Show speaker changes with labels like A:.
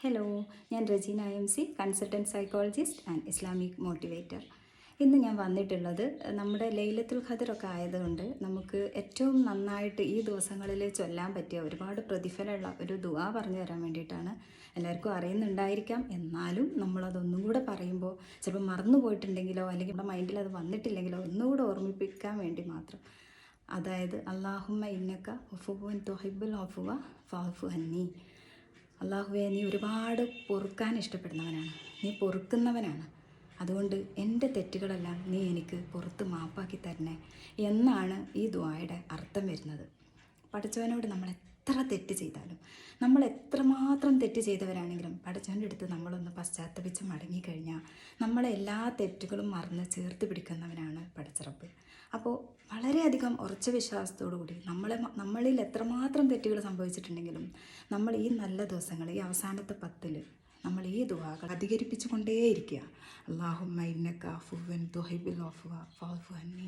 A: Hello, ഞാൻ Rajeena M C, consultant psychologist and Islamic motivator. ഇന്ന് ഞാൻ വന്നിട്ടുള്ളത് നമ്മുടെ ലൈലത്തുൽ ഖദറൊക്കെ ആയതുകൊണ്ട് നമുക്ക് ഏറ്റവും നന്നായിട്ട് ഈ ദിവസങ്ങളിൽ ചൊല്ലാൻ പറ്റിയ ഒരുപാട് പ്രതിഫലമുള്ള ഒരു ദുആ പറഞ്ഞു തരാൻ വേണ്ടിയിട്ടാണ്. എല്ലാവർക്കും അറിയുന്നുണ്ടായിരിക്കാം, എന്നാലും നമ്മളതൊന്നും കൂടെ പറയുമ്പോൾ ചിലപ്പോൾ മറന്നു പോയിട്ടുണ്ടെങ്കിലോ അല്ലെങ്കിൽ നമ്മുടെ മൈൻഡിൽ അത് വന്നിട്ടില്ലെങ്കിലോ ഒന്നുകൂടെ ഓർമ്മിപ്പിക്കാൻ വേണ്ടി മാത്രം. അതായത് അല്ലാഹുമ്മ ഇന്നക അഫുവ്വുൻ തുഹിബ്ബുൽ അഫ്വ ഫഅഫു അന്നി. അള്ളാഹുവെ, നീ ഒരുപാട് പൊറുക്കാൻ ഇഷ്ടപ്പെടുന്നവനാണ്, നീ പൊറുക്കുന്നവനാണ്. അതുകൊണ്ട് എൻ്റെ തെറ്റുകളെല്ലാം നീ എനിക്ക് പുറത്ത് മാപ്പാക്കി തരണേ എന്നാണ് ഈ ദുആയുടെ അർത്ഥം വരുന്നത്. പടച്ചവനോട് നമ്മൾ എത്ര തെറ്റ് ചെയ്താലും, നമ്മൾ എത്രമാത്രം തെറ്റ് ചെയ്തവരാണെങ്കിലും പടച്ചവൻ്റെ അടുത്ത് നമ്മളൊന്ന് പശ്ചാത്തപിച്ച് മടങ്ങിക്കഴിഞ്ഞാൽ നമ്മളെ എല്ലാ തെറ്റുകളും മറന്ന് ചേർത്ത് പിടിക്കുന്നവനാണ് പടച്ചറപ്പ്. അപ്പോൾ വളരെയധികം ഉറച്ച വിശ്വാസത്തോടു കൂടി നമ്മളിൽ എത്രമാത്രം തെറ്റുകൾ സംഭവിച്ചിട്ടുണ്ടെങ്കിലും നമ്മൾ ഈ നല്ല ദിവസങ്ങൾ, ഈ അവസാനത്തെ 10 നമ്മൾ ഈ ദുആകൾ അധികരിപ്പിച്ചു കൊണ്ടേയിരിക്കുക. അല്ലാഹുമ്മ ഇന്നക അഫുവ്വുൻ തുഹിബ്ബുൽ അഫ്വ ഫഅഫു അന്നി.